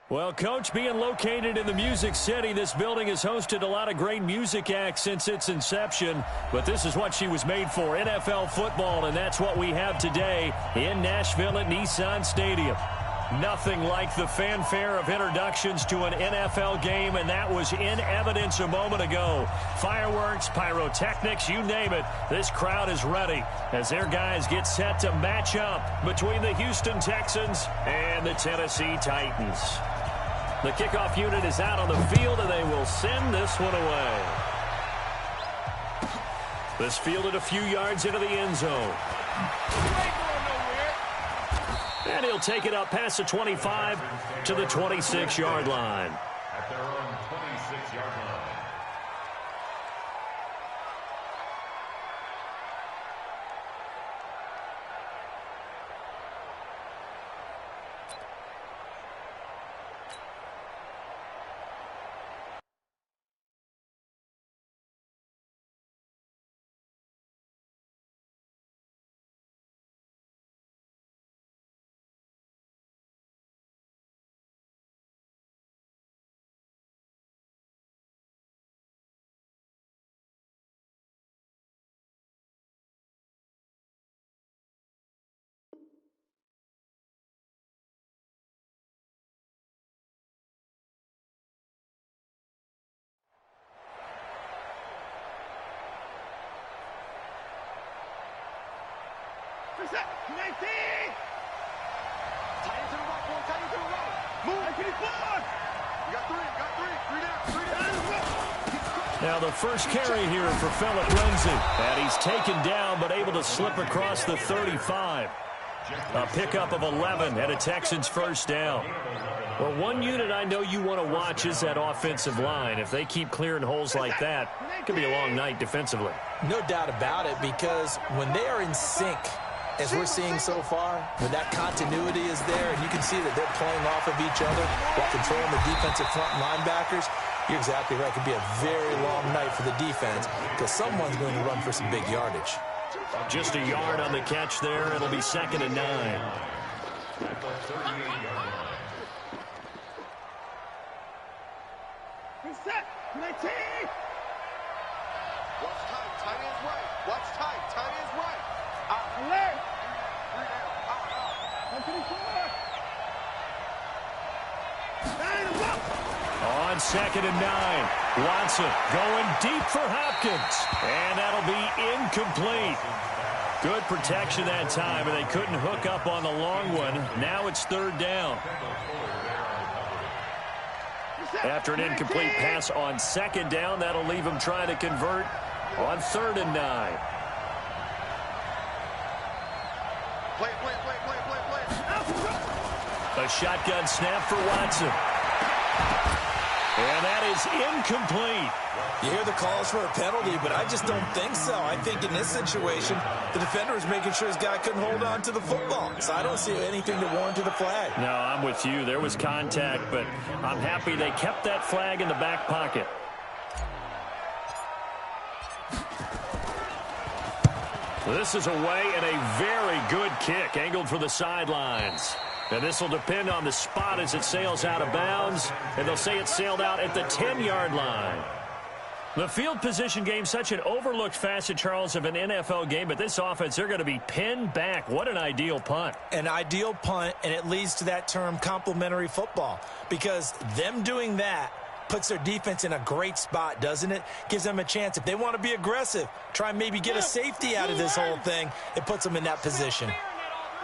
Well, Coach, being located in the Music City, this building has hosted a lot of great music acts since its inception. But this is what she was made for, NFL football, and that's what we have today in Nashville at Nissan Stadium. Nothing like the fanfare of introductions to an NFL game, and that was in evidence a moment ago. Fireworks, pyrotechnics, you name it. This crowd is ready as their guys get set to match up between the Houston Texans and the Tennessee Titans. The kickoff unit is out on the field, and they will send this one away. This fielded a few yards into the end zone. And he'll take it up past the 25 to the 26-yard line. At their own 26-yard line. Now the first carry here for Phillip Lindsay. And he's taken down but able to slip across the 35. A pickup of 11 and a Texans first down. Well, one unit I know you want to watch is that offensive line. If they keep clearing holes like that, it could be a long night defensively. No doubt about it, because when they are in sync, as we're seeing so far, when that continuity is there and you can see that they're playing off of each other while controlling the defensive front linebackers, you're exactly right. It could be a very long night for the defense because someone's going to run for some big yardage. Just a yard on the catch there. It'll be 2nd and 9. Set. 19. Watch tight. Tight ends right. Watch tight. Tight ends right. Alert. 124. On 2nd and 9. Watson going deep for Hopkins. And that'll be incomplete. Good protection that time, and they couldn't hook up on the long one. Now it's 3rd down. After an incomplete pass on 2nd down, that'll leave him trying to convert on 3rd and 9. Play. A shotgun snap for Watson. And that is incomplete. You hear the calls for a penalty, but I just don't think so. I think in this situation, the defender is making sure his guy couldn't hold on to the football. So I don't see anything to warrant the flag. No, I'm with you. There was contact, but I'm happy they kept that flag in the back pocket. This is away and a very good kick angled for the sidelines. And this will depend on the spot as it sails out of bounds. And they'll say it sailed out at the 10-yard line. The field position game, such an overlooked facet, Charles, of an NFL game. But this offense, they're going to be pinned back. What an ideal punt. An ideal punt, and it leads to that term complementary football. Because them doing that puts their defense in a great spot, doesn't it? Gives them a chance. If they want to be aggressive, try and maybe get a safety out of this whole thing, it puts them in that position.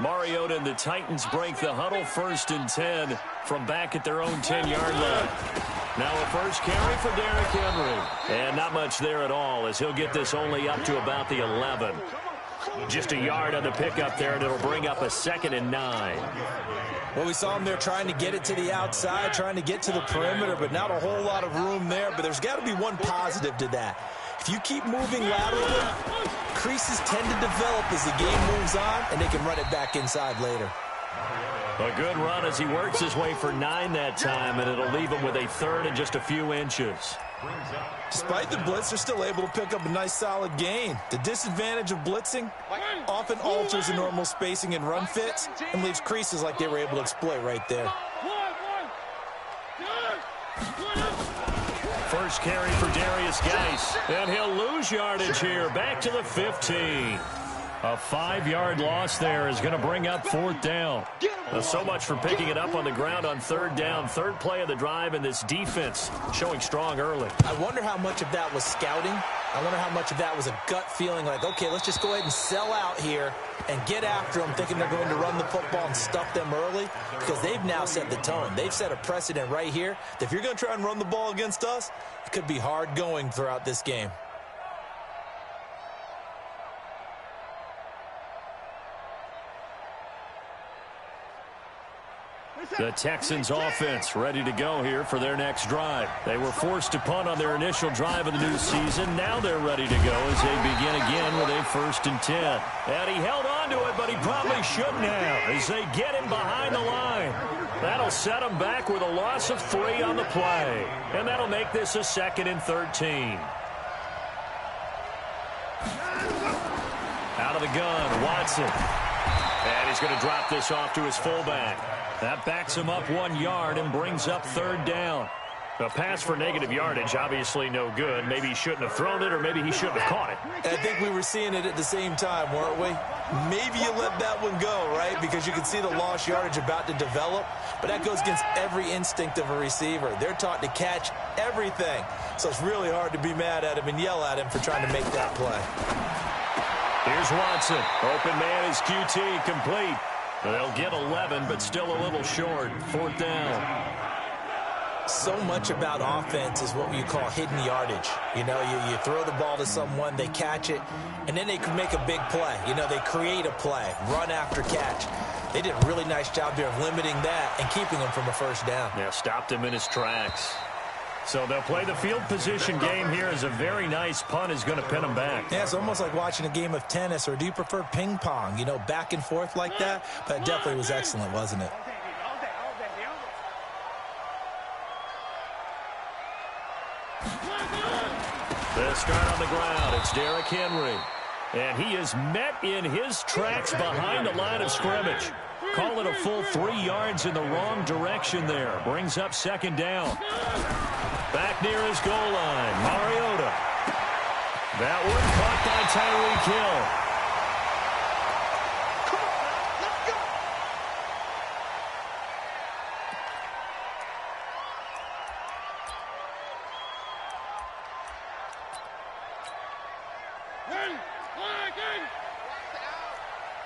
Mariota and the Titans break the huddle, 1st and 10 from back at their own 10-yard line. Now a first carry for Derrick Henry. And not much there at all as he'll get this only up to about the 11. Just a yard on the pickup there, and it'll bring up a 2nd and 9. Well, we saw him there trying to get it to the outside, trying to get to the perimeter, but not a whole lot of room there. But there's got to be one positive to that. If you keep moving laterally, creases tend to develop as the game moves on, and they can run it back inside later. A good run as he works his way for 9 that time, and it'll leave him with a 3rd and just a few inches. Despite the blitz, they're still able to pick up a nice, solid gain. The disadvantage of blitzing often alters the normal spacing and run fits and leaves creases like they were able to exploit right there. First carry for Darius Geis. And he'll lose yardage here. Back to the 15. A 5-yard loss there is going to bring up 4th down. So much for picking it up on the ground on 3rd down. 3rd play of the drive, and this defense showing strong early. I wonder how much of that was scouting. I wonder how much of that was a gut feeling like, okay, let's just go ahead and sell out here and get after them, thinking they're going to run the football and stuff them early, because they've now set the tone. They've set a precedent right here that if you're going to try and run the ball against us, it could be hard going throughout this game. The Texans offense ready to go here for their next drive. They were forced to punt on their initial drive of the new season. Now they're ready to go as they begin again with a 1st and 10. And he held on to it, but he probably shouldn't have as they get him behind the line. That'll set him back with a loss of 3 on the play. And that'll make this a 2nd and 13. Out of the gun, Watson. And he's going to drop this off to his fullback. That backs him up 1 yard and brings up 3rd down. A pass for negative yardage, obviously no good. Maybe he shouldn't have thrown it, or maybe he shouldn't have caught it. I think we were seeing it at the same time, weren't we? Maybe you let that one go, right? Because you can see the lost yardage about to develop. But that goes against every instinct of a receiver. They're taught to catch everything. So it's really hard to be mad at him and yell at him for trying to make that play. Here's Watson. Open man is QT, complete. They'll get 11, but still a little short. 4th down. So much about offense is what you call hidden yardage. You know, you throw the ball to someone, they catch it, and then they can make a big play. You know, they create a play, run after catch. They did a really nice job there of limiting that and keeping him from a 1st down. Yeah, stopped him in his tracks. So they'll play the field position game here as a very nice punt is going to pin them back. Yeah, it's almost like watching a game of tennis, or do you prefer ping pong, you know, back and forth like that? But it definitely was excellent, wasn't it? The start on the ground, it's Derrick Henry. And he is met in his tracks behind the line of scrimmage. Call it a full 3 yards in the wrong direction there. Brings up 2nd down. Back near his goal line, Mariota. That one caught by Tyreek Hill. Come on, let's go.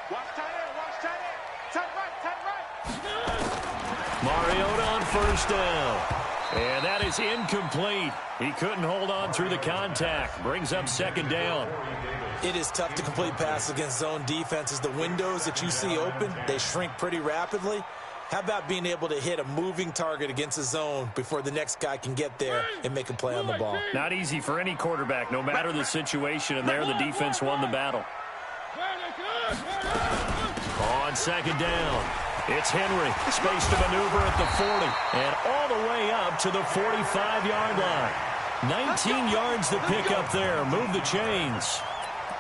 Watch tight end, watch tight end. Tight right. Mariota on 1st down. And that is incomplete. He couldn't hold on through the contact. Brings up 2nd down. It is tough to complete passes against zone defenses. The windows that you see open, they shrink pretty rapidly. How about being able to hit a moving target against a zone before the next guy can get there and make a play on the ball? Not easy for any quarterback, no matter the situation, and there the defense won the battle. On 2nd down, it's Henry. Space to maneuver at the 40 and all the way up to the 45-yard line. 19 yards to pick up there. Move the chains.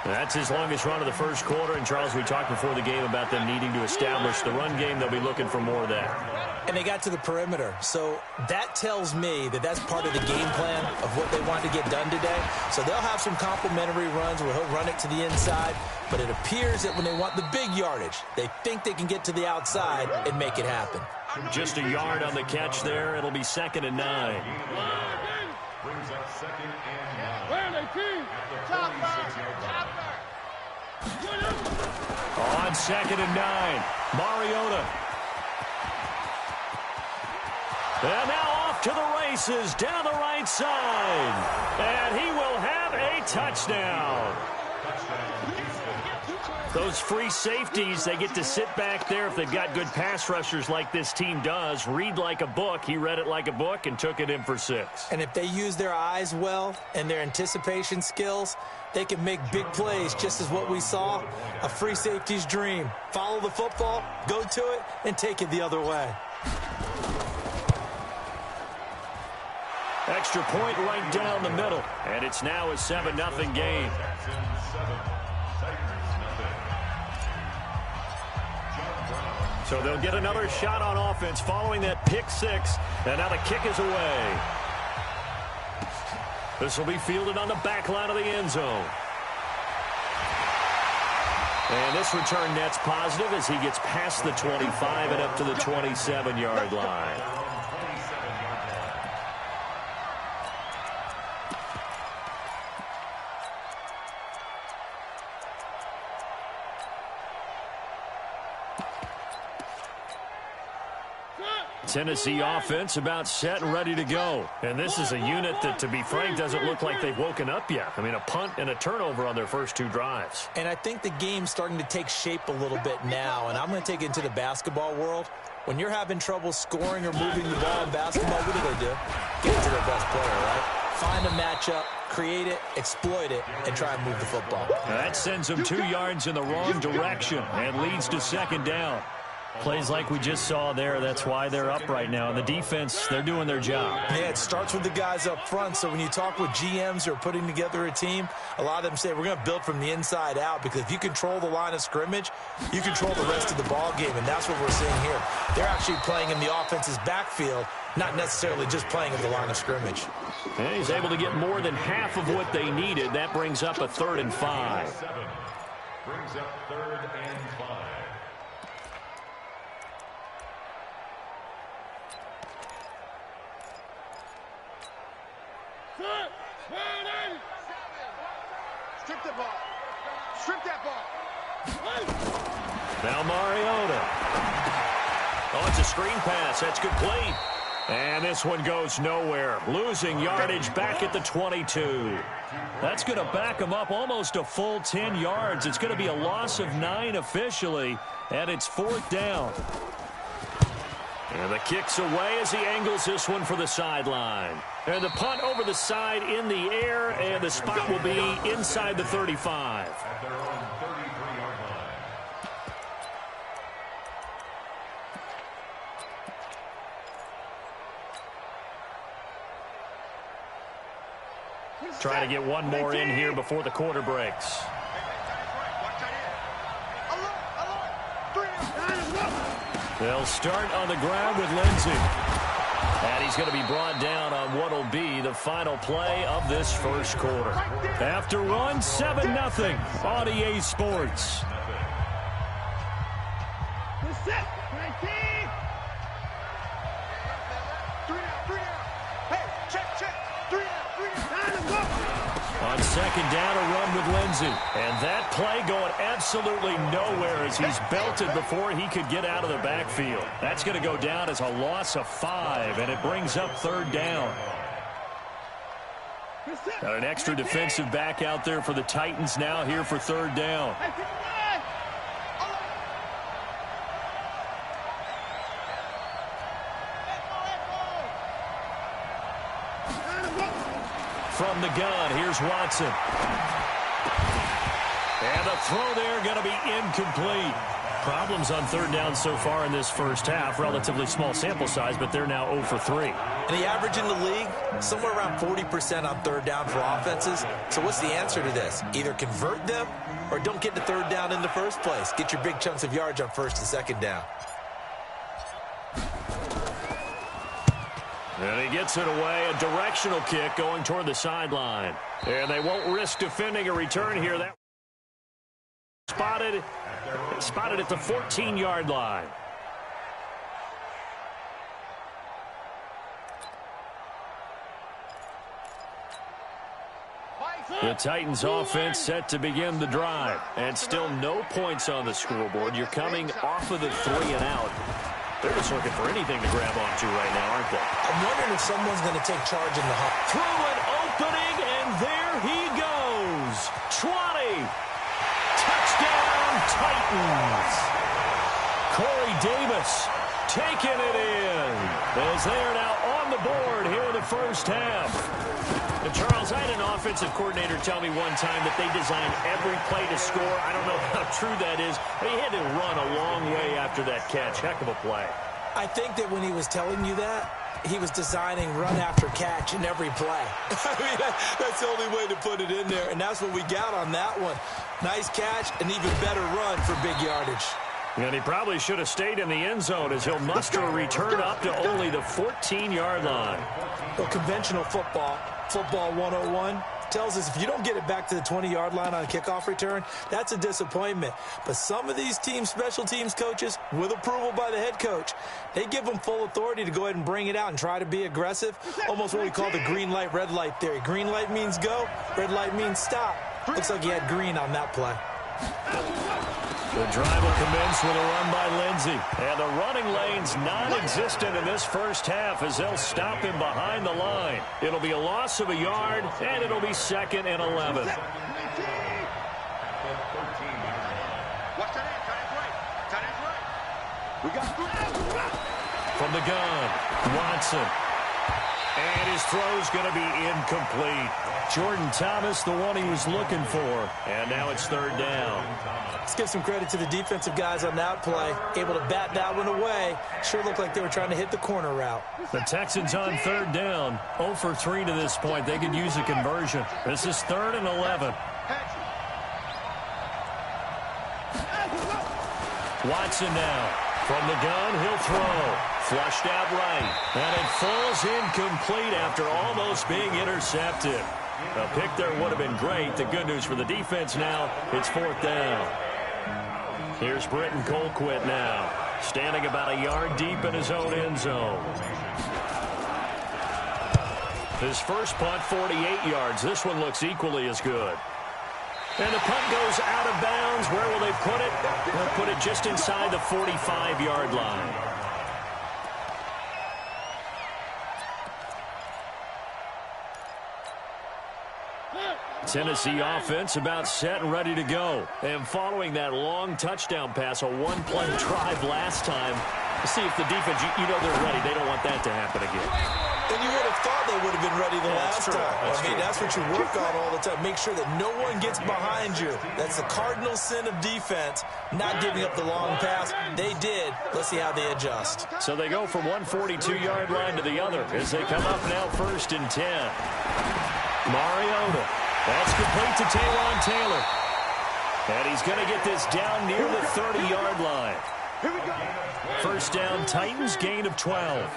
That's his longest run of the 1st quarter. And, Charles, we talked before the game about them needing to establish the run game. They'll be looking for more of that. And they got to the perimeter. So that tells me that that's part of the game plan of what they want to get done today. So they'll have some complementary runs where he'll run it to the inside. But it appears that when they want the big yardage, they think they can get to the outside and make it happen. Just a yard on the catch there. It'll be 2nd and 9. Brings up 2nd and 9. On 2nd and 9, Mariota. And now off to the races down the right side. And he will have a touchdown. Those free safeties, they get to sit back there if they've got good pass rushers like this team does. Read like a book. He read it like a book and took it in for 6. And if they use their eyes well and their anticipation skills, they can make big plays, just as what we saw. A free safety's dream. Follow the football, go to it, and take it the other way. Extra point right down the middle. And it's now a 7-0 game. So they'll get another shot on offense following that pick six. And now the kick is away. This will be fielded on the back line of the end zone. And this return net's positive as he gets past the 25 and up to the 27-yard line. Tennessee offense about set and ready to go. And this is a unit that, to be frank, doesn't look like they've woken up yet. I mean, a punt and a turnover on their first two drives. And I think the game's starting to take shape a little bit now. And I'm going to take it into the basketball world. When you're having trouble scoring or moving the ball in basketball, what do? Get it to their best player, right? Find a matchup, create it, exploit it, and try and move the football. Now that sends them 2 yards in the wrong direction and leads to second down. Plays like we just saw there, that's why they're up right now. And the defense, they're doing their job. Yeah, it starts with the guys up front. So when you talk with GMs who are putting together a team, a lot of them say we're going to build from the inside out, because if you control the line of scrimmage, you control the rest of the ball game, and that's what we're seeing here. They're actually playing in the offense's backfield, not necessarily just playing at the line of scrimmage. And he's able to get more than half of what they needed. That brings up a 3rd and 5. Brings up 3rd and 5. Strip the ball. Strip that ball. Now Mariota. Oh, it's a screen pass. That's complete. And this one goes nowhere. Losing yardage back at the 22. That's going to back them up almost a full 10 yards. It's going to be a loss of 9 officially, and it's 4th down. And the kick's away as he angles this one for the sideline. And the punt over the side in the air, and the spot will be inside the 35. At their own 33-yard line. Try to get one more in here before the quarter breaks. They'll start on the ground with Lindsey. And he's going to be brought down on what will be the final play of this first quarter. After one, 7-0 on EA Sports. On second down, a run with Lindsey. And that play going absolutely nowhere as he's belted before he could get out of the backfield. That's going to go down as a loss of 5, and it brings up 3rd down. Got an extra defensive back out there for the Titans now here for 3rd down. From the gun, here's Watson. And the throw there going to be incomplete. Problems on 3rd down so far in this first half. Relatively small sample size, but they're now 0 for 3. And the average in the league, somewhere around 40% on 3rd down for offenses. So what's the answer to this? Either convert them or don't get to 3rd down in the first place. Get your big chunks of yards on 1st and 2nd down. And he gets it away, a directional kick going toward the sideline. And they won't risk defending a return here. That spotted at the 14-yard line. The Titans offense set to begin the drive. And still no points on the scoreboard. You're coming off of the 3 and out. They're just looking for anything to grab onto right now, aren't they? I'm wondering if someone's going to take charge in the hunt. Through an opening, and there he goes. 20. Touchdown, Titans. Corey Davis taking it in as they are now on the board here in the first half. And Charles, I had an offensive coordinator tell me one time that they designed every play to score. I don't know how true that is, but he had to run a long way after that catch. Heck of a play. I think that when he was telling you that, he was designing run after catch in every play. I mean, that's the only way to put it in there, and that's what we got on that one. Nice catch, an even better run for big yardage. And he probably should have stayed in the end zone as he'll muster a return up to only the 14-yard line. Well, conventional football 101, tells us if you don't get it back to the 20-yard line on a kickoff return, that's a disappointment. But some of these special teams coaches, with approval by the head coach, they give them full authority to go ahead and bring it out and try to be aggressive, almost what we call the green light, red light theory. Green light means go, red light means stop. Looks like he had green on that play. The drive will commence with a run by Lindsey. And the running lane's non-existent in this first half as they'll stop him behind the line. It'll be a loss of a yard, and it'll be 2nd and 11. Watch that end. Tight end's right. We got From the gun, Watson. And his throw's going to be incomplete. Jordan Thomas, the one he was looking for. And now it's 3rd down. Let's give some credit to the defensive guys on that play. Able to bat that one away. Sure looked like they were trying to hit the corner route. The Texans on 3rd down. 0 for 3 to this point. They could use a conversion. This is 3rd and 11. Watson now. From the gun, he'll throw. Flushed out right. And it falls incomplete after almost being intercepted. A pick there would have been great. The good news for the defense now, it's 4th down. Here's Britton Colquitt now, standing about a yard deep in his own end zone. His first punt, 48 yards. This one looks equally as good. And the punt goes out of bounds. Where will they put it? They'll put it just inside the 45-yard line. Tennessee offense about set and ready to go. And following that long touchdown pass, a one-play drive last time, to see if the defense, you know they're ready. They don't want that to happen again. And you would have thought they would have been ready the last time. That's what you work on all the time. Make sure that no one gets behind you. That's the cardinal sin of defense, not giving up the long pass. They did. Let's see how they adjust. So they go from one 42-yard line to the other as they come up now 1st and 10. Mariota. That's complete to Taywan Taylor. And he's going to get this down near the 30-yard line. First down, Titans, gain of 12.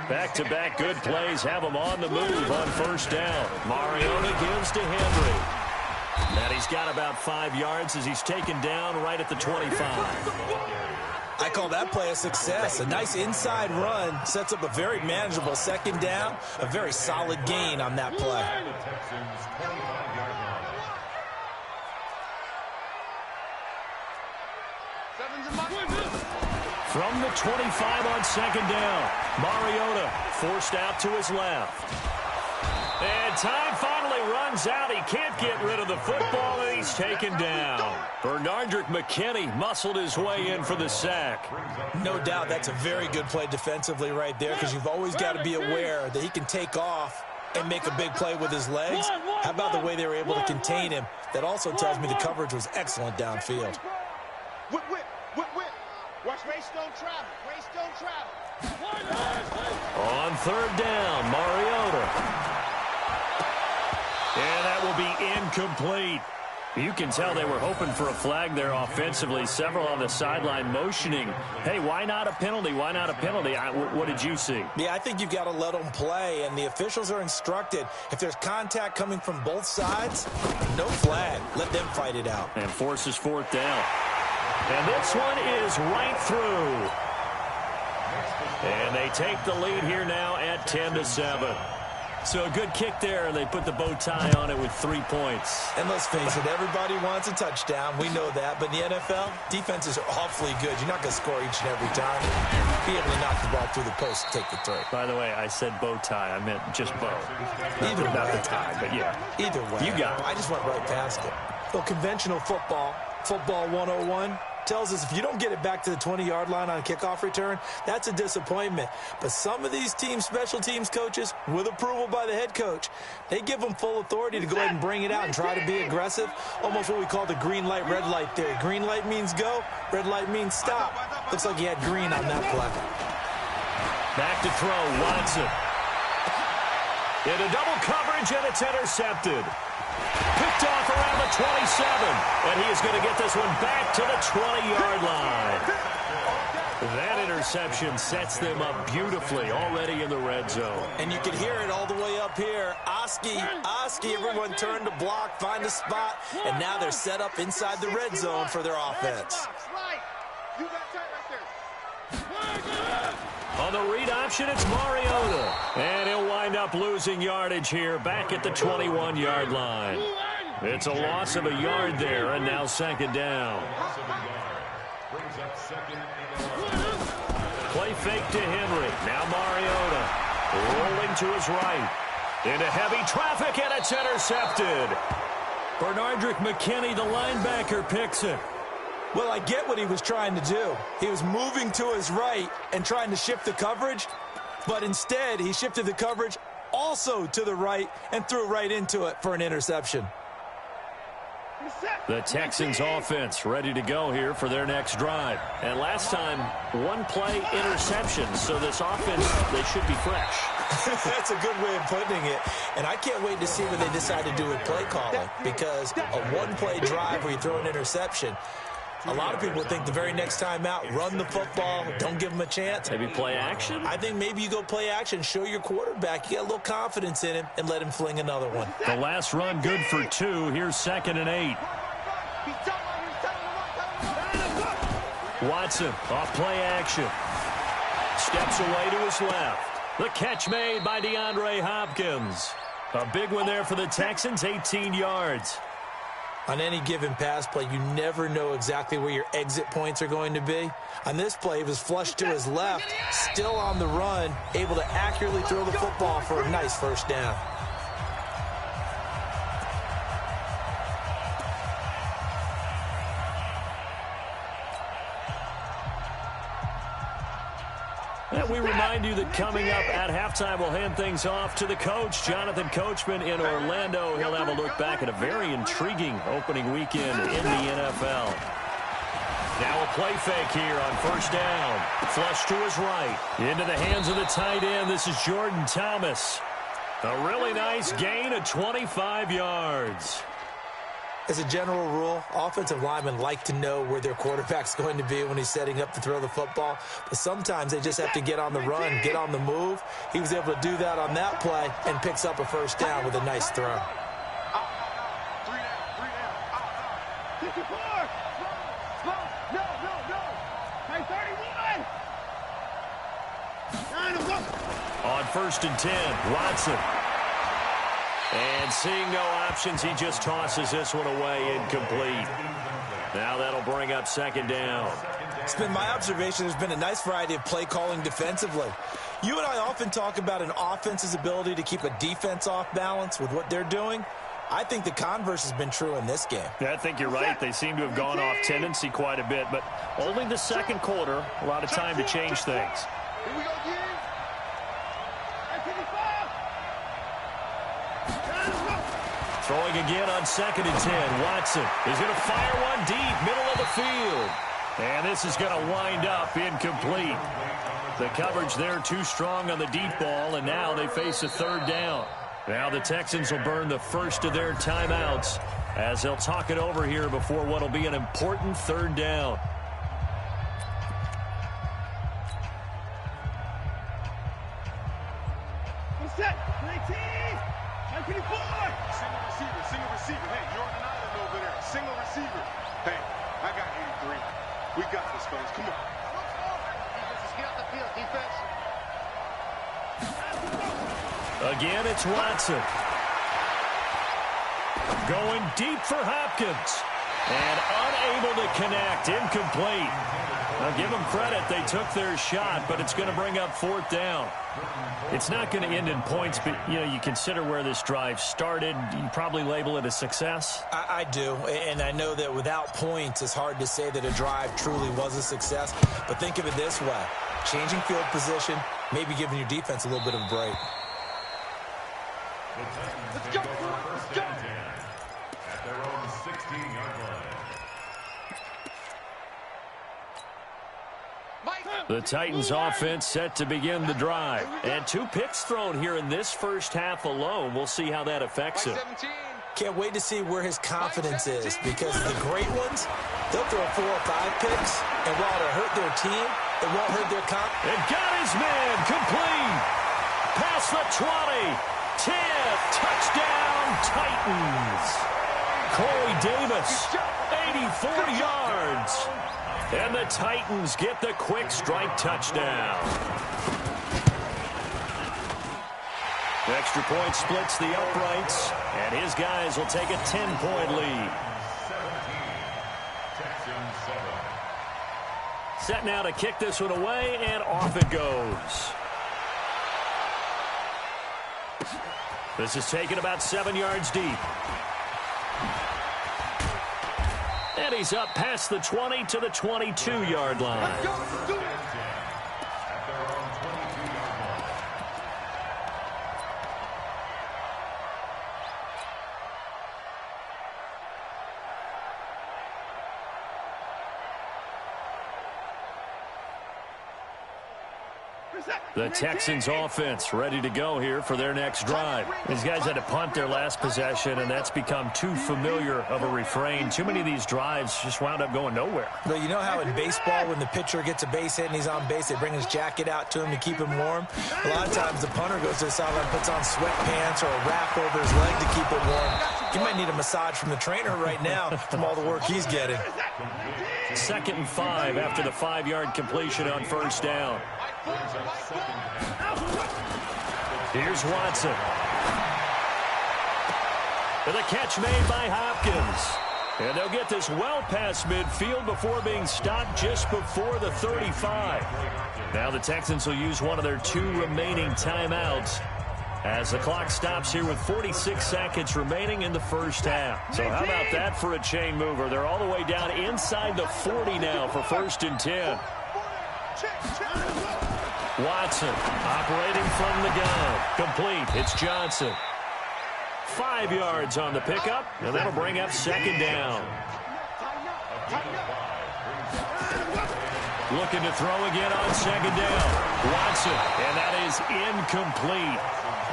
Back-to-back good plays have them on the move on 1st down. Mariota gives to Henry. And he's got about 5 yards as he's taken down right at the 25. I call that play a success. A nice inside run sets up a very manageable 2nd down. A very solid gain on that play. From the 25 on 2nd down, Mariota forced out to his left. And time finally runs out. He can't get rid of the football, and he's taken down. Bernardrick McKinney muscled his way in for the sack. No doubt that's a very good play defensively right there, because you've always got to be aware that he can take off and make a big play with his legs. How about the way they were able to contain him? That also tells me the coverage was excellent downfield. Whip. Watch Race don't travel. Race don't travel. On 3rd down, Mariota. And that will be incomplete. You can tell they were hoping for a flag there offensively. Several on the sideline motioning. Hey, why not a penalty? Why not a penalty? What did you see? Yeah, I think you've got to let them play, and the officials are instructed. If there's contact coming from both sides, no flag. Let them fight it out. And forces 4th down. And this one is right through. And they take the lead here now at 10-7. So a good kick there, and they put the bow tie on it with 3 points. And let's face it, everybody wants a touchdown. We know that. But in the NFL, defenses are awfully good. You're not going to score each and every time. Be able to knock the ball through the post and take the 3. By the way, I said bow tie. I meant just bow. Either way. Not the tie, but yeah. Either way. You got it. I just went right past it. Well, conventional football 101, tells us if you don't get it back to the 20-yard line on a kickoff return, that's a disappointment. But some of these special teams coaches, with approval by the head coach, they give them full authority to go ahead and bring it out and try to be aggressive, almost what we call the green light, red light theory. Green light means go, red light means stop. Looks like he had green on that play. Back to throw, Watson. Into double coverage, and it's intercepted. picked off around the 27. And he is going to get this one back to the 20-yard line. That interception sets them up beautifully already in the red zone. And you can hear it all the way up here. Oski, everyone turned to block, find a spot, and now they're set up inside the red zone for their offense. On the read option, it's Mariota. And he'll wind up losing yardage here back at the 21-yard line. It's a loss of a yard there, and now second down. Play fake to Henry. Now Mariota rolling to his right. Into heavy traffic, and it's intercepted. Bernardrick McKinney, the linebacker, picks it. Well, I get what he was trying to do. He was moving to his right and trying to shift the coverage, but instead he shifted the coverage also to the right and threw right into it for an interception. The Texans offense ready to go here for their next drive. And last time, one play interception, so this offense, they should be fresh. That's a good way of putting it. And I can't wait to see what they decide to do with play calling, because a one-play drive where you throw an interception, a lot of people think the very next time out, run the football, don't give them a chance. Maybe play action? I think maybe you go play action, show your quarterback you got a little confidence in him, and let him fling another one. The last run good for 2. Here's 2nd and 8. Watson off play action. Steps away to his left. The catch made by DeAndre Hopkins. A big one there for the Texans, 18 yards. On any given pass play, you never know exactly where your exit points are going to be. On this play, he was flushed to his left, still on the run, able to accurately throw the football for a nice first down. And we remind you that coming up at halftime, we'll hand things off to the coach, Jonathan Coachman in Orlando. He'll have a look back at a very intriguing opening weekend in the NFL. Now a play fake here on first down. Flush to his right. Into the hands of the tight end. This is Jordan Thomas. A really nice gain of 25 yards. As a general rule, offensive linemen like to know where their quarterback's going to be when he's setting up to throw the football. But sometimes they just have to get on the run, get on the move. He was able to do that on that play and picks up a first down with a nice throw. On 1st and 10, Watson. And seeing no options, he just tosses this one away incomplete. Now that'll bring up second down. It's been my observation there's been a nice variety of play calling defensively. You and I often talk about an offense's ability to keep a defense off balance with what they're doing. I think the converse has been true in this game. Yeah, I think you're right. They seem to have gone off tendency quite a bit, but only the second quarter, a lot of time to change things. Here we go, Throwing again on 2nd and 10. Watson is going to fire one deep, middle of the field. And this is going to wind up incomplete. The coverage there too strong on the deep ball, and now they face a third down. Now the Texans will burn the first of their timeouts as they'll talk it over here before what will be an important third down. Set, 19, 94. Single receiver. Hey, you're on an island over there. Single receiver. Hey, I got 83. We got this, fellas. Come on. Defense, get off the field. Defense. Again, it's Watson. Going deep for Hopkins. And unable to connect. Incomplete. Now, give them credit. They took their shot, but it's going to bring up 4th down. It's not going to end in points, but, you consider where this drive started. You probably label it a success. I do, and I know that without points, it's hard to say that a drive truly was a success. But think of it this way. Changing field position, maybe giving your defense a little bit of a break. Let's go. Let's go. At their own 16-yard line. The Titans offense set to begin the drive. And 2 picks thrown here in this first half alone. We'll see how that affects it. Can't wait to see where his confidence is, because the great ones, they'll throw 4 or 5 picks, and while it'll hurt their team, it won't hurt their confidence. And got his man complete. Past the 20. 10. Touchdown, Titans. Corey Davis, 84 yards. And the Titans get the quick strike touchdown. The extra point splits the uprights, and his guys will take a 10-point lead. 17. Texans 7. Set now to kick this one away, and off it goes. This is taken about 7 yards deep. And he's up past the 20 to the 22-yard line. At their own 22-yard line. The Texans offense ready to go here for their next drive. These guys had to punt their last possession, and that's become too familiar of a refrain. Too many of these drives just wound up going nowhere. But you know how in baseball, when the pitcher gets a base hit and he's on base, they bring his jacket out to him to keep him warm? A lot of times the punter goes to the sideline, puts on sweatpants or a wrap over his leg to keep it warm. He might need a massage from the trainer right now from all the work he's getting. 2nd and 5 after the 5-yard completion on first down. Here's Watson. With a catch made by Hopkins. And they'll get this well past midfield before being stopped just before the 35. Now the Texans will use one of their 2 remaining timeouts as the clock stops here with 46 seconds remaining in the first half. So how about that for a chain mover? They're all the way down inside the 40 now for 1st and 10. Watson operating from the gun. Complete. It's Johnson. 5 yards on the pickup, and that'll bring up 2nd down. Looking to throw again on 2nd down. Watson, and that is incomplete.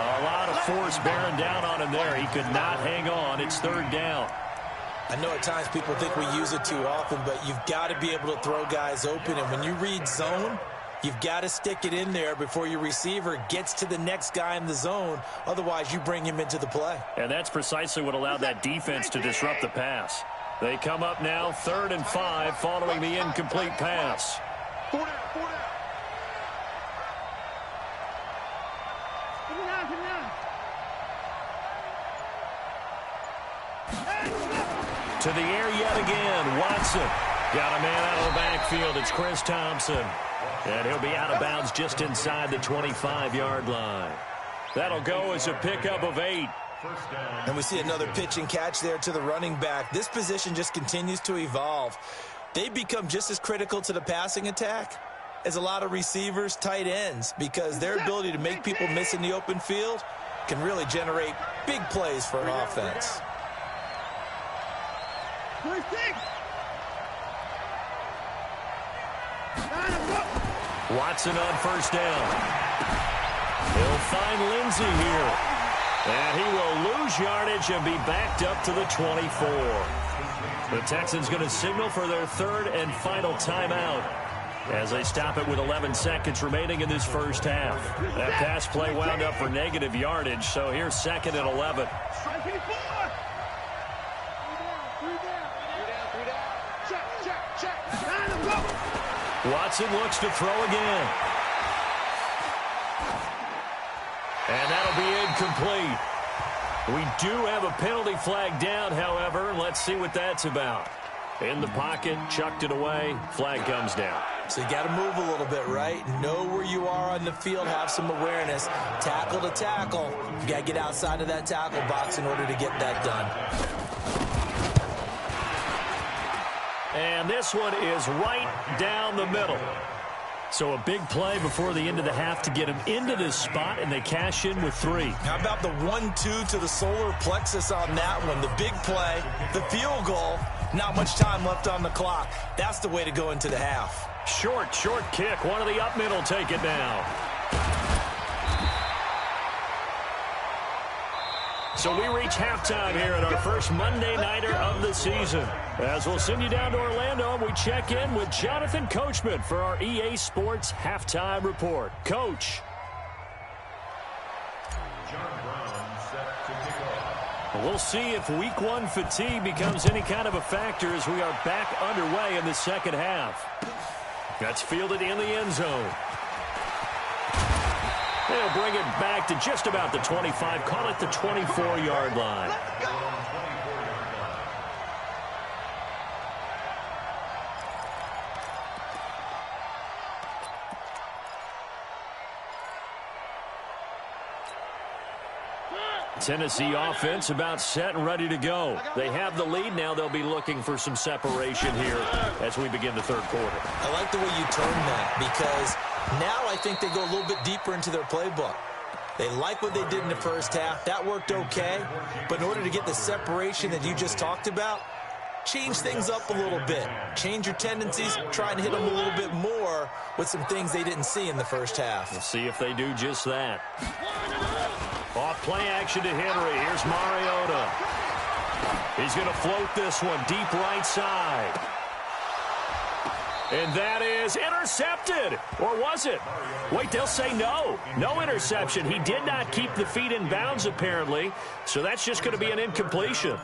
A lot of force bearing down on him there. He could not hang on. It's 3rd down. I know at times people think we use it too often, but you've got to be able to throw guys open. And when you read zone, you've got to stick it in there before your receiver gets to the next guy in the zone. Otherwise, you bring him into the play. And that's precisely what allowed that defense to disrupt the pass. They come up now 3rd and 5 following the incomplete pass. 4 down. To the air yet again. Watson got a man out of the backfield. It's Chris Thompson. And he'll be out of bounds just inside the 25-yard line. That'll go as a pickup of 8. And we see another pitch and catch there to the running back. This position just continues to evolve. They become just as critical to the passing attack as a lot of receivers, tight ends, because their ability to make people miss in the open field can really generate big plays for an offense. Watson on first down. He'll find Lindsey here. And he will lose yardage and be backed up to the 24. The Texans going to signal for their 3rd and final timeout as they stop it with 11 seconds remaining in this first half. That pass play wound up for negative yardage, so here's 2nd and 11. Watson looks to throw again. And that'll be incomplete. We do have a penalty flag down, however. Let's see what that's about. In the pocket, chucked it away, flag comes down. So you got to move a little bit, right? Know where you are on the field, have some awareness. Tackle to tackle. You got to get outside of that tackle box in order to get that done. And this one is right down the middle. So a big play before the end of the half to get him into this spot, and they cash in with 3. How about the 1-2 to the solar plexus on that one? The big play, the field goal, not much time left on the clock. That's the way to go into the half. Short kick. One of the up middle take it now. So we reach halftime here at our first Monday Nighter of the season. As we'll send you down to Orlando, we check in with Jonathan Coachman for our EA Sports Halftime Report. Coach. We'll see if Week 1 fatigue becomes any kind of a factor as we are back underway in the second half. That's fielded in the end zone. They'll bring it back to just about the 25, call it the 24-yard line. Tennessee offense about set and ready to go. They have the lead. Now they'll be looking for some separation here as we begin the third quarter. I like the way you turn that because now I think they go a little bit deeper into their playbook. They like what they did in the first half. That worked okay. But in order to get the separation that you just talked about, change things up a little bit. Change your tendencies. Try and hit them a little bit more with some things they didn't see in the first half. We'll see if they do just that. Off play action to Henry. Here's Mariota. He's going to float this one deep right side. And that is intercepted. Or was it? Wait, they'll say no. No interception. He did not keep the feet in bounds, apparently. So that's just going to be an incompletion.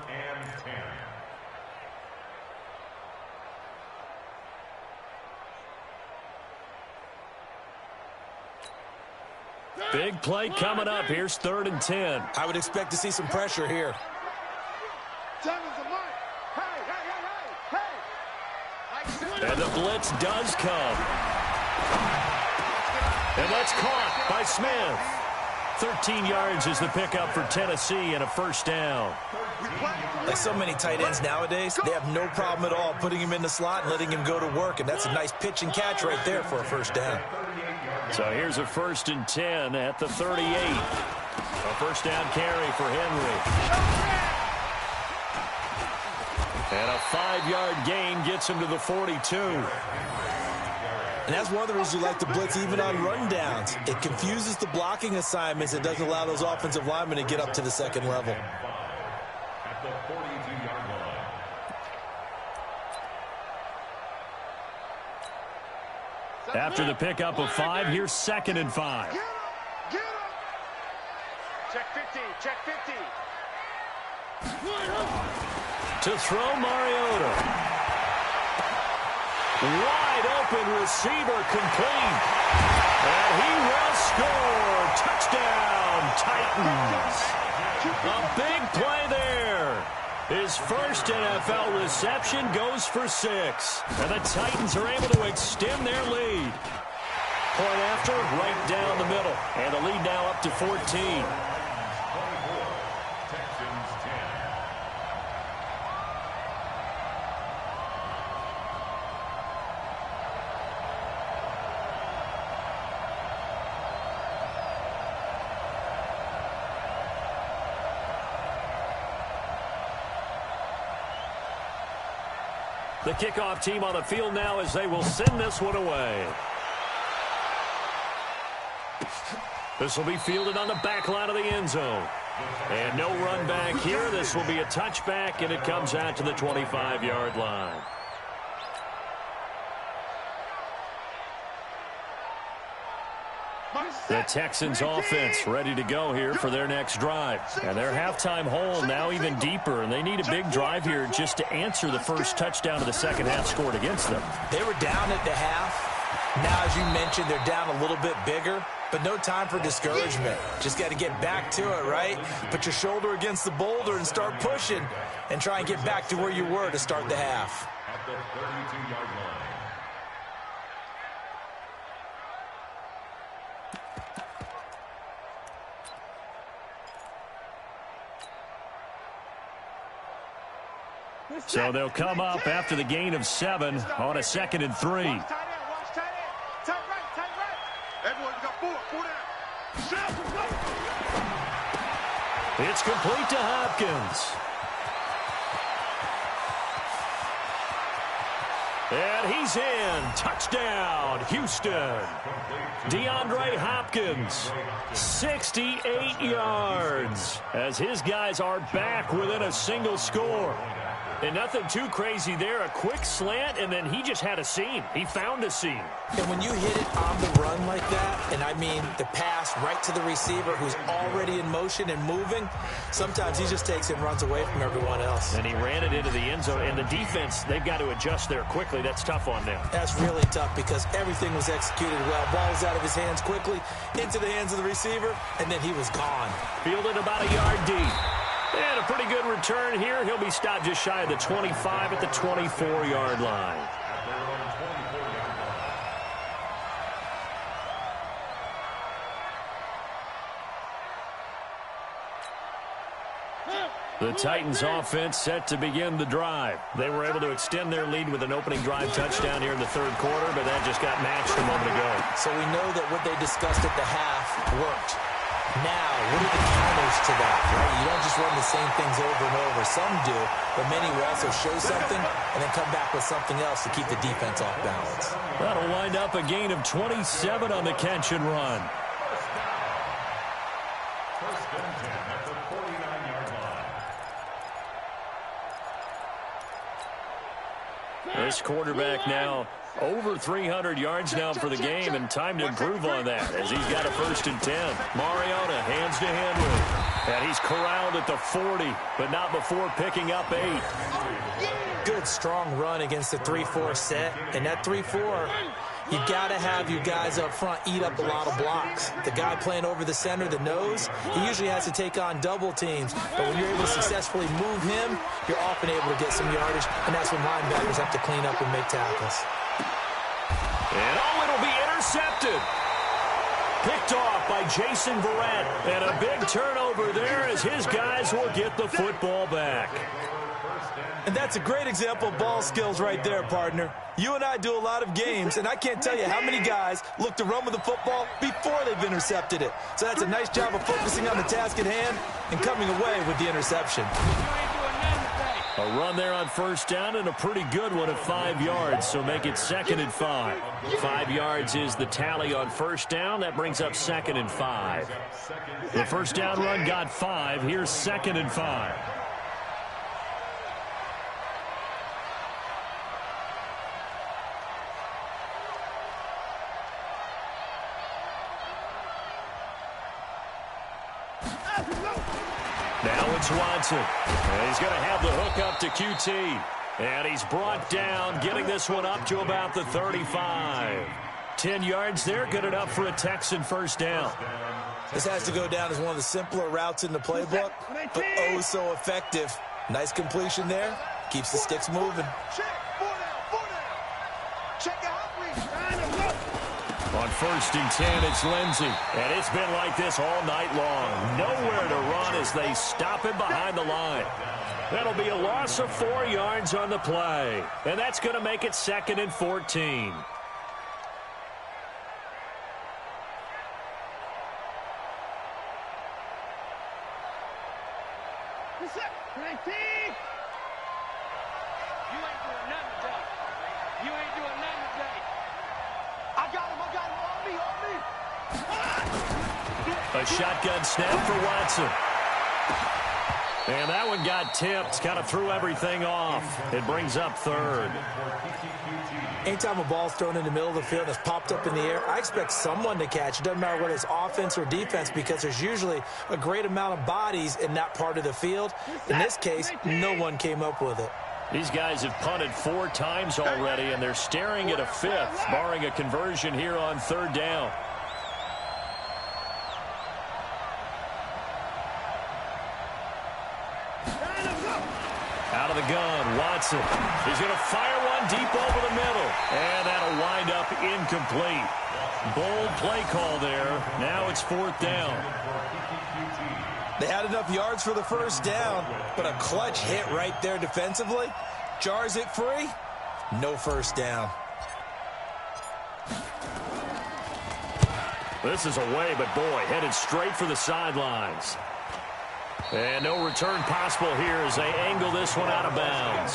Big play coming up. Here's 3rd and 10. I would expect to see some pressure here. And the blitz does come. And that's caught by Smith. 13 yards is the pickup for Tennessee and a first down. Like so many tight ends nowadays, they have no problem at all putting him in the slot and letting him go to work. And that's a nice pitch and catch right there for a first down. So here's a 1st and 10 at the 38. A first down carry for Henry. And a 5-yard gain gets him to the 42. And that's one of the reasons you like to blitz even on rundowns. It confuses the blocking assignments. It doesn't allow those offensive linemen to get up to the second level. At the 42-yard line. After the pickup of 5, here's 2nd and 5. Get him! Check 50, check 50. To throw Mariota. Wide open receiver complete. And he will score. Touchdown, Titans. A big play there. His first NFL reception goes for 6. And the Titans are able to extend their lead. Point after, right down the middle. And the lead now up to 14. 24, Texans 10. The kickoff team on the field now as they will send this one away. This will be fielded on the back line of the end zone. And no run back here. This will be a touchback, and it comes out to the 25-yard line. The Texans offense ready to go here for their next drive. And their halftime hole now even deeper, and they need a big drive here just to answer the first touchdown of the second half scored against them. They were down at the half. Now, as you mentioned, they're down a little bit bigger, but no time for discouragement. Just got to get back to it, right? Put your shoulder against the boulder and start pushing and try and get back to where you were to start the half. At the 32-yard line. So they'll come up after the gain of 7 on a 2nd and 3. Watch tight end, watch tight end. Tight right, tight right. Everyone, you got 4 down. It's complete to Hopkins. And he's in. Touchdown, Houston. DeAndre Hopkins, 68 yards, as his guys are back within a single score. And nothing too crazy there. A quick slant, and then he just had a seam. He found a seam. And when you hit it on the run like that, and I mean the pass right to the receiver who's already in motion and moving, sometimes he just takes it and runs away from everyone else. And he ran it into the end zone. And the defense, they've got to adjust there quickly. That's tough on them. That's really tough because everything was executed well. Ball was out of his hands quickly, into the hands of the receiver, and then he was gone. Fielded about a yard deep. And a pretty good return here. He'll be stopped just shy of the 25 at the 24-yard line. The Titans offense set to begin the drive. They were able to extend their lead with an opening drive touchdown here in the third quarter, but that just got matched a moment ago. So we know that what they discussed at the half worked. Now, what are the counters to that, right? You don't just run the same things over and over. Some do, but many will also show something and then come back with something else to keep the defense off balance. That'll wind up a gain of 27 on the catch and run. First and 10 at the 49-yard line. This quarterback now over 300 yards now for the game, and time to improve on that as he's got a first and 10. Mariota hands to Henry, and he's corralled at the 40, but not before picking up 8. Good, strong run against the 3-4 set, and that 3-4, you got to have your guys up front eat up a lot of blocks. The guy playing over the center, the nose, he usually has to take on double teams, but when you're able to successfully move him, you're often able to get some yardage, and that's when linebackers have to clean up and make tackles. And it'll be intercepted. Picked off by Jason Verrett. And a big turnover there as his guys will get the football back. And that's a great example of ball skills right there, partner. You and I do a lot of games, and I can't tell you how many guys look to run with the football before they've intercepted it. So that's a nice job of focusing on the task at hand and coming away with the interception. A run there on first down, and a pretty good one at 5 yards, so make it 2nd and 5. 5 yards is the tally on first down. That brings up 2nd and 5. The first down run got 5. Here's 2nd and 5. Now it's Watson. And he's going to have the hook up to QT. And he's brought down, getting this one up to about the 35. 10 yards there, good enough for a Texan first down. This has to go down as one of the simpler routes in the playbook, but oh so effective. Nice completion there. Keeps the sticks moving. On first and 10, it's Lindsey. And it's been like this all night long. Nowhere to run as they stop him behind the line. That'll be a loss of 4 yards on the play. And that's going to make it 2nd and 14. A shotgun snap for Watson. And that one got tipped, kind of threw everything off. It brings up 3rd. Anytime a ball's thrown in the middle of the field that's popped up in the air, I expect someone to catch. It doesn't matter whether it's offense or defense because there's usually a great amount of bodies in that part of the field. In this case, no one came up with it. These guys have punted 4 times already, and they're staring at a 5th, barring a conversion here on 3rd down. Out of the gun, Watson. He's going to fire one deep over the middle. And that'll wind up incomplete. Bold play call there. Now it's 4th down. They had enough yards for the first down, but a clutch hit right there defensively. Jars it free. No first down. This is away, but boy, headed straight for the sidelines. And no return possible here as they angle this one out of bounds.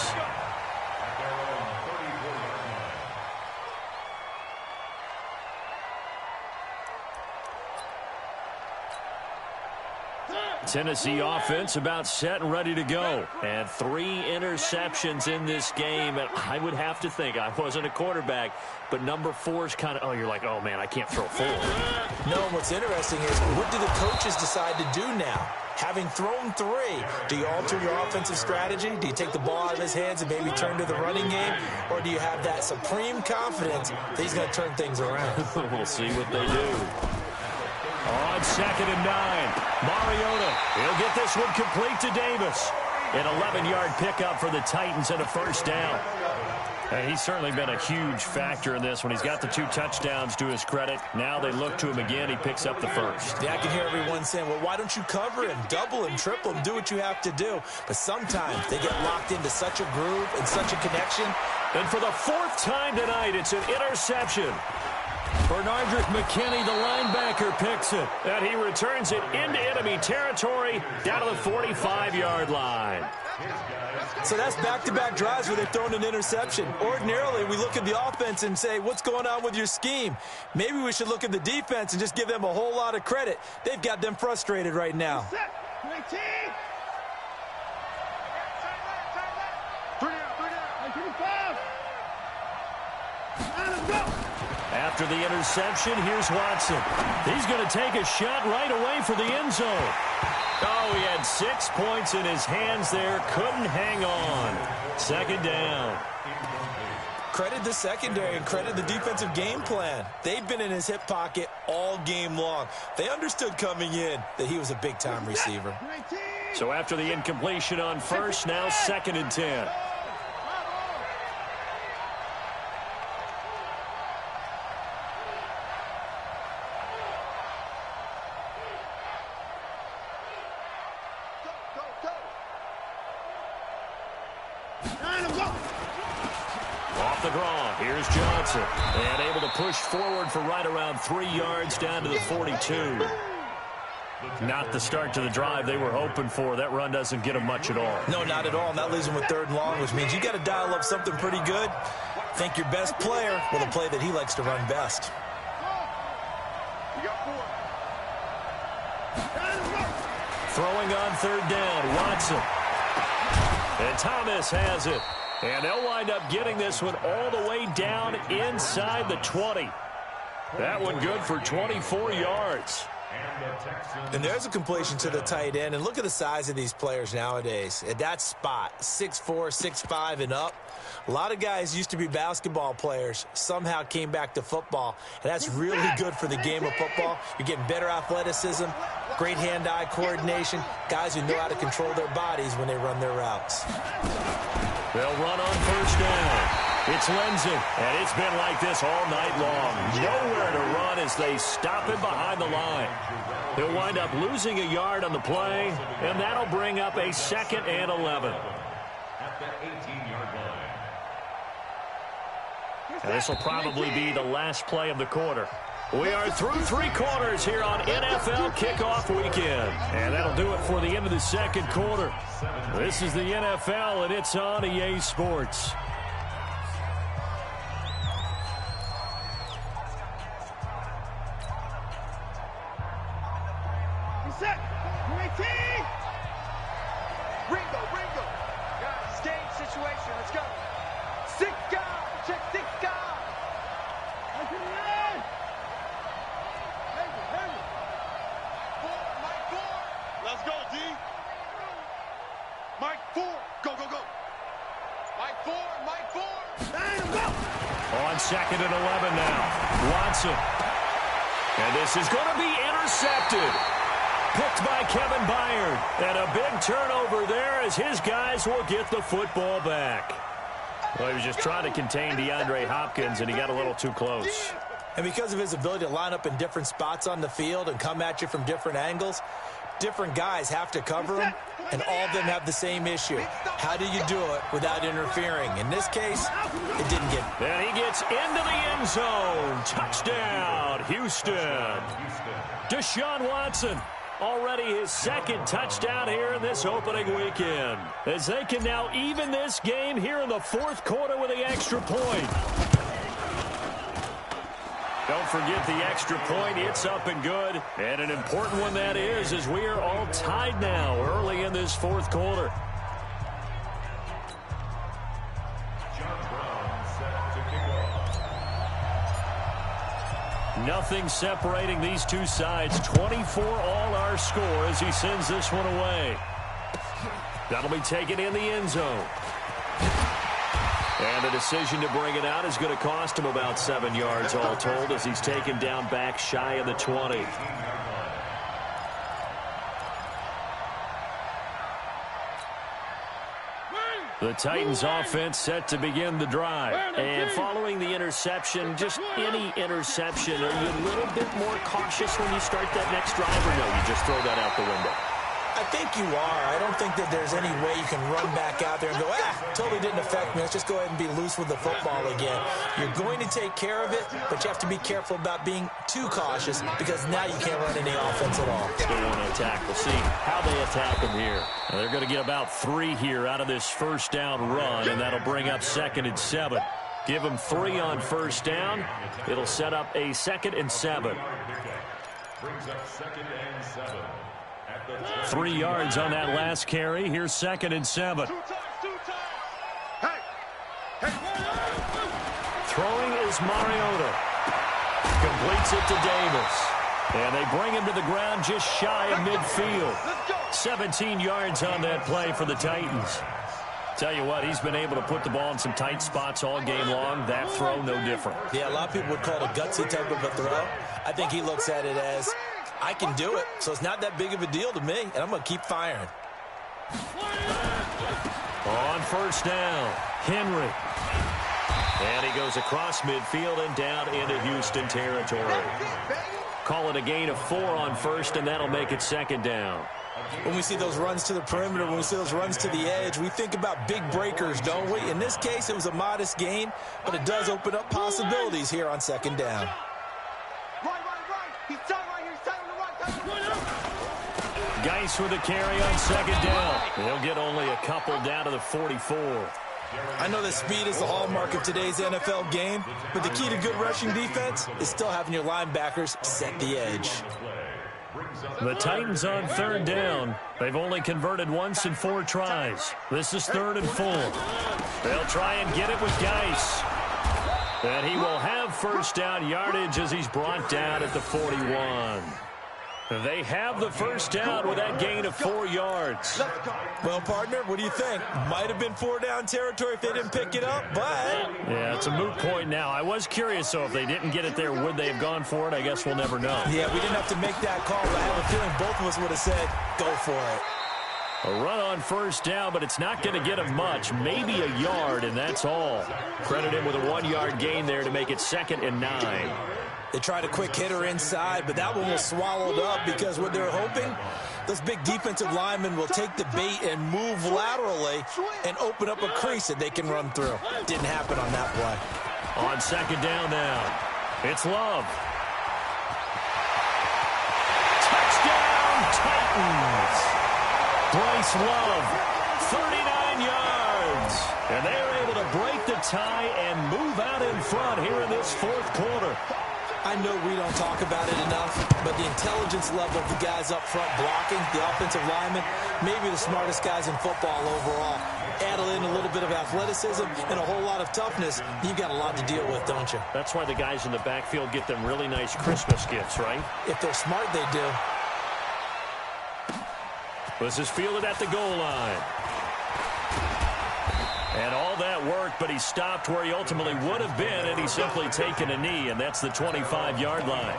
Tennessee offense about set and ready to go. And 3 interceptions in this game. And I would have to think, I wasn't a quarterback, but number 4 is kind of, oh, you're like, oh, man, I can't throw 4. No, what's interesting is, what do the coaches decide to do now? Having thrown 3, do you alter your offensive strategy? Do you take the ball out of his hands and maybe turn to the running game? Or do you have that supreme confidence that he's going to turn things around? We'll see what they do. On 2nd and 9, Mariota, he'll get this one complete to Davis. An 11-yard pickup for the Titans and a first down. And he's certainly been a huge factor in this when he's got the 2 touchdowns to his credit. Now they look to him again. He picks up the first. Yeah, I can hear everyone saying, well, why don't you cover him, double him, triple him, do what you have to do. But sometimes they get locked into such a groove and such a connection. And for the 4th time tonight, it's an interception. Bernardrick McKinney, the linebacker, picks it. And he returns it into enemy territory down to the 45-yard line. So that's back-to-back drives where they've thrown an interception. Ordinarily, we look at the offense and say, what's going on with your scheme? Maybe we should look at the defense and just give them a whole lot of credit. They've got them frustrated right now. After the interception, here's Watson. He's going to take a shot right away for the end zone. Oh, he had 6 points in his hands there. Couldn't hang on. 2nd down. Credit the secondary and credit the defensive game plan. They've been in his hip pocket all game long. They understood coming in that he was a big-time receiver. So after the incompletion on first, now 2nd and 10. Off the draw, here's Johnson. And able to push forward for right around 3 yards down to the 42. Not the start to the drive they were hoping for. That run doesn't get them much at all. No, not at all. And that leaves them with 3rd and long, which means you got to dial up something pretty good. Think your best player with a play that he likes to run best. Throwing on 3rd down, Watson. And Thomas has it. And they'll wind up getting this one all the way down inside the 20. That one good for 24 yards. And there's a completion to the tight end. And look at the size of these players nowadays. At that spot, 6'4", 6'5", and up. A lot of guys used to be basketball players, somehow came back to football. And that's really good for the game of football. You're getting better athleticism, great hand-eye coordination, guys who know how to control their bodies when they run their routes. They'll run on 1st down. It's Lenzen, and it's been like this all night long. Nowhere to run as they stop him behind the line. He'll wind up losing a yard on the play, and that'll bring up a 2nd and 11. At the 18-yard line. And this will probably be the last play of the quarter. We are through 3 quarters here on NFL Kickoff Weekend. And that'll do it for the end of the 2nd quarter. This is the NFL, and it's on EA Sports. Ringo. Guys, game situation. Let's go. 6 guys. Check 6 guys. Let's go, D. Mike 4. Go. Mike 4. On 2nd and 11 now. Watson. And this is going to be intercepted. Picked by Kevin Byard. And a big turnover there as his guys will get the football back. Well, he was just trying to contain DeAndre Hopkins, and he got a little too close. And because of his ability to line up in different spots on the field and come at you from different angles, different guys have to cover him, and all of them have the same issue. How do you do it without interfering? In this case, it didn't get. And he gets into the end zone. Touchdown, Houston. Deshaun Watson, already his 2nd touchdown here in this opening weekend, as they can now even this game here in the 4th quarter with the extra point. Don't forget the extra point. It's up and good. And an important one that is, as we are all tied now early in this fourth quarter. Nothing separating these two sides. 24 all our score as he sends this one away. That'll be taken in the end zone. And the decision to bring it out is going to cost him about 7 yards all told as he's taken down back shy of the 20. The Titans offense set to begin the drive. And following the interception, just any interception, are you a little bit more cautious when you start that next drive, or no, you just throw that out the window? I think you are. I don't think that there's any way you can run back out there and go, totally didn't affect me. Let's just go ahead and be loose with the football again. You're going to take care of it, but you have to be careful about being too cautious because now you can't run any offense at all. Still want to attack. We'll see how they attack him here. And they're going to get about 3 here out of this first down run, and that'll bring up 2nd and 7. Give them 3 on first down. It'll set up a 2nd and 7. Brings up 2nd and 7. 3 yards on that last carry. Here's 2nd and 7. Throwing is Mariota. Completes it to Davis. And they bring him to the ground just shy of midfield. 17 yards on that play for the Titans. Tell you what, he's been able to put the ball in some tight spots all game long. That throw, no different. Yeah, a lot of people would call it a gutsy type of a throw. I think he looks at it as, I can do it, so it's not that big of a deal to me, and I'm going to keep firing. On first down, Henry. And he goes across midfield and down into Houston territory. Call it a gain of 4 on first, and that'll make it 2nd down. When we see those runs to the perimeter, when we see those runs to the edge, we think about big breakers, don't we? In this case, it was a modest gain, but it does open up possibilities here on 2nd down. Geis with a carry on 2nd down. He'll get only a couple down to the 44. I know that speed is the hallmark of today's NFL game, but the key to good rushing defense is still having your linebackers set the edge. The Titans on 3rd down. They've only converted once in 4 tries. This is 3rd and 4. They'll try and get it with Geis. And he will have first down yardage as he's brought down at the 41. They have the first down with that gain of 4 yards. Well, partner, what do you think? Might have been 4 down territory if they didn't pick it up, but... Yeah, it's a moot point now. I was curious, so if they didn't get it there, would they have gone for it? I guess we'll never know. Yeah, we didn't have to make that call, but I have a feeling both of us would have said, go for it. A run on first down, but it's not going to get him much. Maybe a yard, and that's all. Credit him with a 1-yard gain there to make it 2nd and 9. They tried a quick hitter inside, but that one was swallowed up because what they're hoping, those big defensive linemen will take the bait and move laterally and open up a crease that they can run through. Didn't happen on that play. On 2nd down now, it's Love. Touchdown, Titans. Bryce Love, 39 yards. And they're able to break the tie and move out in front here in this 4th quarter. I know we don't talk about it enough, but the intelligence level of the guys up front blocking, the offensive linemen, maybe the smartest guys in football overall. Add in a little bit of athleticism and a whole lot of toughness, you've got a lot to deal with, don't you? That's why the guys in the backfield get them really nice Christmas gifts, right? If they're smart, they do. This is fielded at the goal line. And all that work, but he stopped where he ultimately would have been, and he's simply taken a knee, and that's the 25-yard line.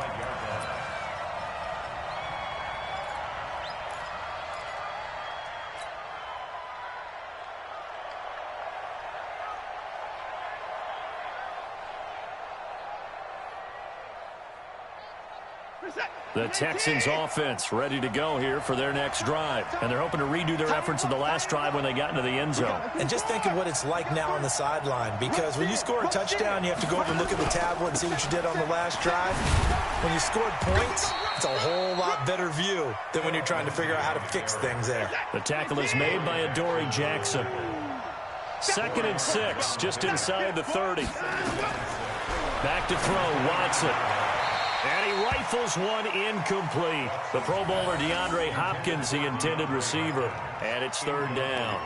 The Texans offense ready to go here for their next drive. And they're hoping to redo their efforts in the last drive when they got into the end zone. And just think of what it's like now on the sideline, because when you score a touchdown, you have to go over and look at the tablet and see what you did on the last drive. When you scored points, it's a whole lot better view than when you're trying to figure out how to fix things there. The tackle is made by Adoree Jackson. 2nd and 6, just inside the 30. Back to throw, Watson. Rifles one incomplete. The Pro Bowler DeAndre Hopkins, the intended receiver. And it's third down.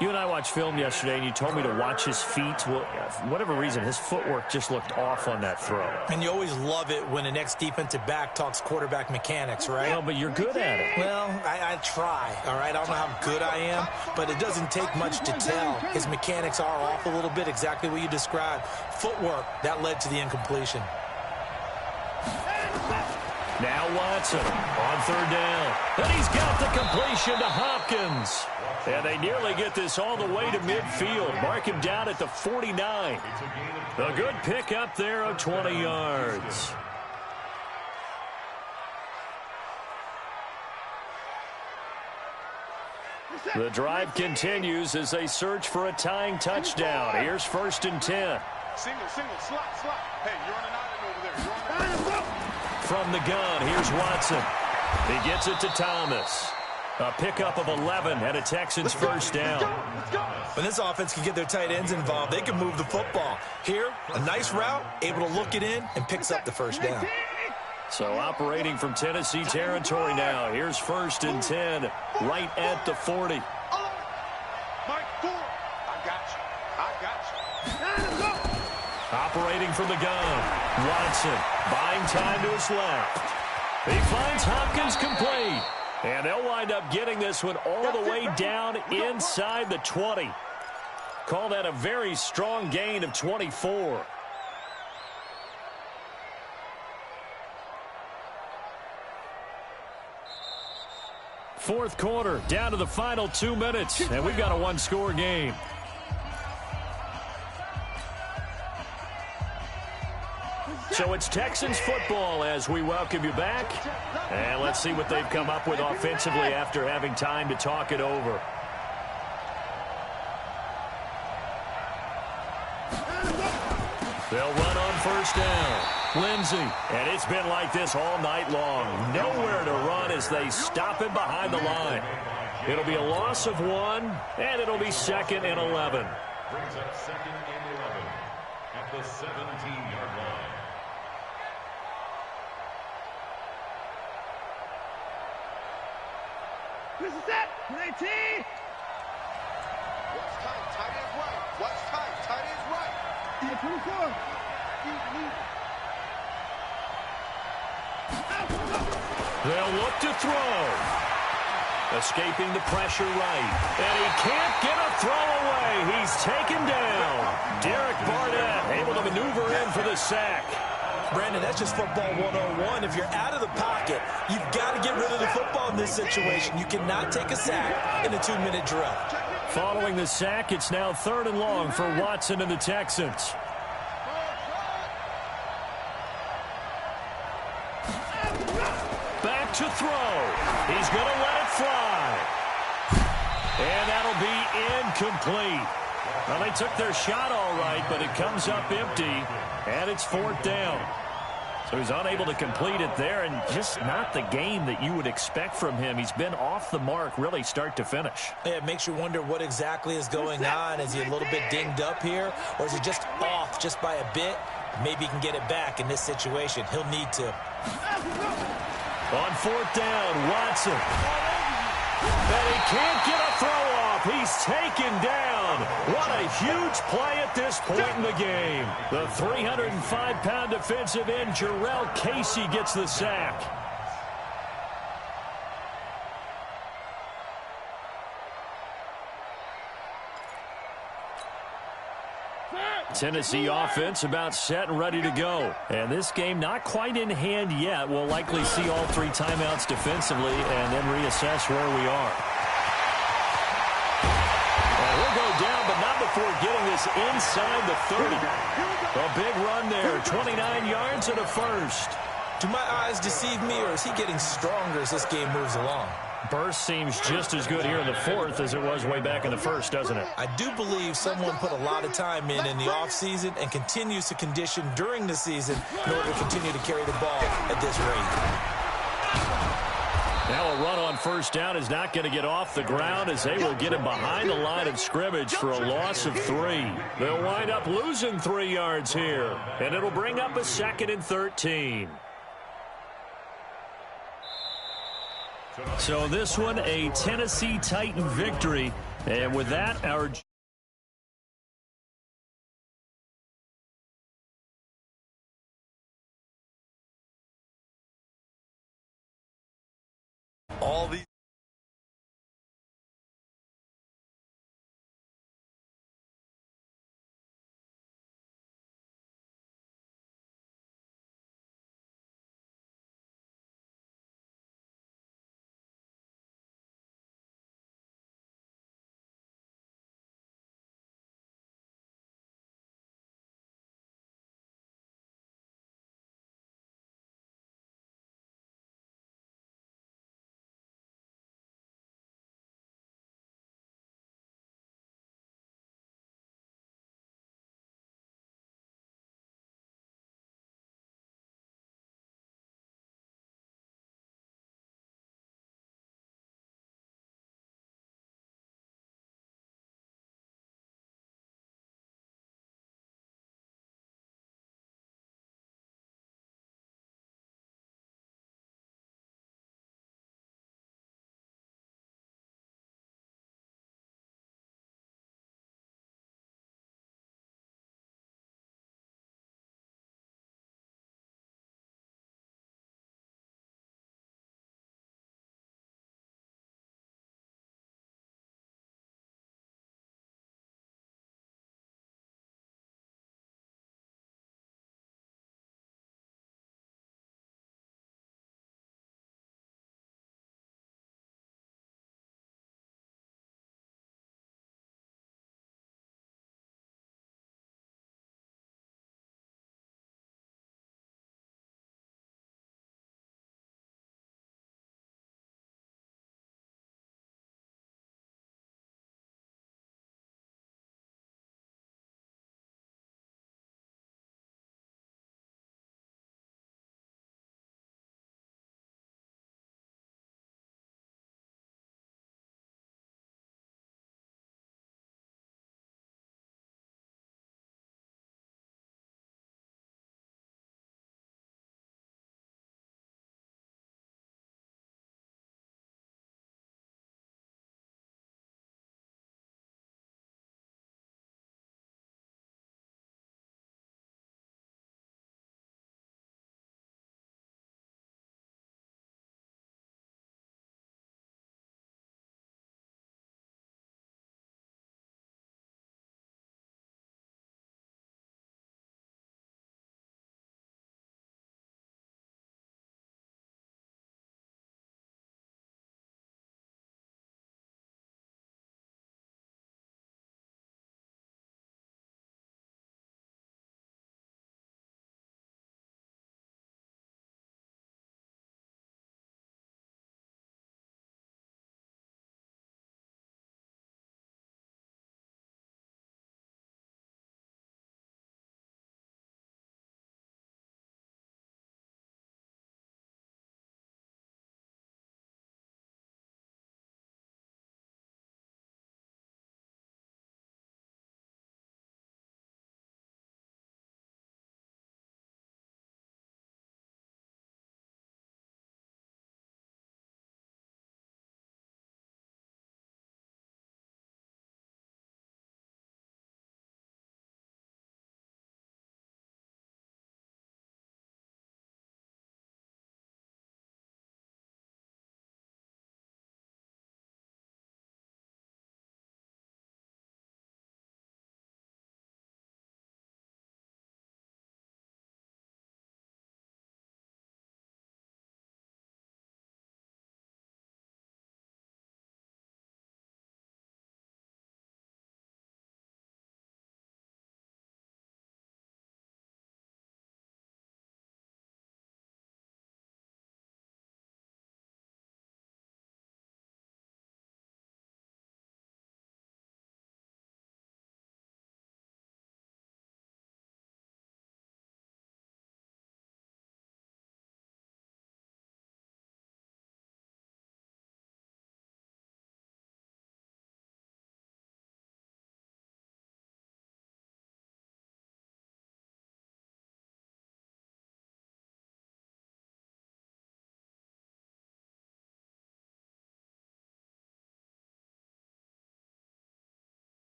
You and I watched film yesterday, and you told me to watch his feet. Well, for whatever reason, his footwork just looked off on that throw. And you always love it when the next defensive back talks quarterback mechanics, right? Well, but you're good at it. Well, I try, all right? I don't know how good I am, but it doesn't take much to tell. His mechanics are off a little bit, exactly what you described. Footwork, that led to the incompletion. Now Watson on third down. And he's got the completion to Hopkins. And they nearly get this all the way to midfield. Mark him down at the 49. A good pickup there of 20 yards. The drive continues as they search for a tying touchdown. Here's 1st and 10. Single, slot. Hey, you're on an island over there. You're on an island. From the gun, here's Watson. He gets it to Thomas. A pickup of 11 and a Texans first down. When this offense can get their tight ends involved, they can move the football. Here, a nice route, able to look it in, and picks up the first down. So operating from Tennessee territory now. Here's 1st and 10, right at the 40. Mike, forward. I got you. Operating from the gun. Watson buying time to his left. He finds Hopkins complete. And they'll wind up getting this one all the way down inside the 20. Call that a very strong gain of 24. Fourth quarter, down to the final 2 minutes, and we've got a one-score game. So it's Texans football as we welcome you back. And let's see what they've come up with offensively after having time to talk it over. They'll run on first down. Lindsey. And it's been like this all night long. Nowhere to run as they stop him behind the line. It'll be a loss of 1, and it'll be 2nd and 11. Brings up 2nd and 11 at the 17-yard line. This is it. 19. Watch tight. Tight is right. Watch tight. Tight is right. 24. They'll look to throw. Escaping the pressure right. And he can't get a throw away. He's taken down. Derek Barnett able to maneuver in for the sack. Brandon, that's just football 101. If you're out of the pocket, you've got to get rid of the football in this situation. You cannot take a sack in a 2-minute drill. Following the sack, it's now 3rd and long for Watson and the Texans. Back to throw. He's going to let it fly. And that'll be incomplete. Well, they took their shot all right, but it comes up empty, and it's 4th down. So he's unable to complete it there, and just not the game that you would expect from him. He's been off the mark, really, start to finish. Yeah, it makes you wonder what exactly is going on. Is he a little bit dinged up here, or is he just off just by a bit? Maybe he can get it back in this situation. He'll need to. On 4th down, Watson. And he can't get a throw off. He's taken down. What a huge play at this point in the game. The 305-pound defensive end, Jarrell Casey, gets the sack. Tennessee offense about set and ready to go. And this game not quite in hand yet. We'll likely see all 3 timeouts defensively and then reassess where we are. And we'll go down, but not before getting this inside the 30. A big run there, 29 yards and a first. Do my eyes deceive me, or is he getting stronger as this game moves along? Burst seems just as good here in the 4th as it was way back in the 1st, doesn't it? I do believe someone put a lot of time in the offseason and continues to condition during the season in order to continue to carry the ball at this rate. Now a run on first down is not going to get off the ground as they will get him behind the line of scrimmage for a loss of 3. They'll wind up losing 3 yards here, and it'll bring up a 2nd and 13. So this one, a Tennessee Titan victory. And with that, our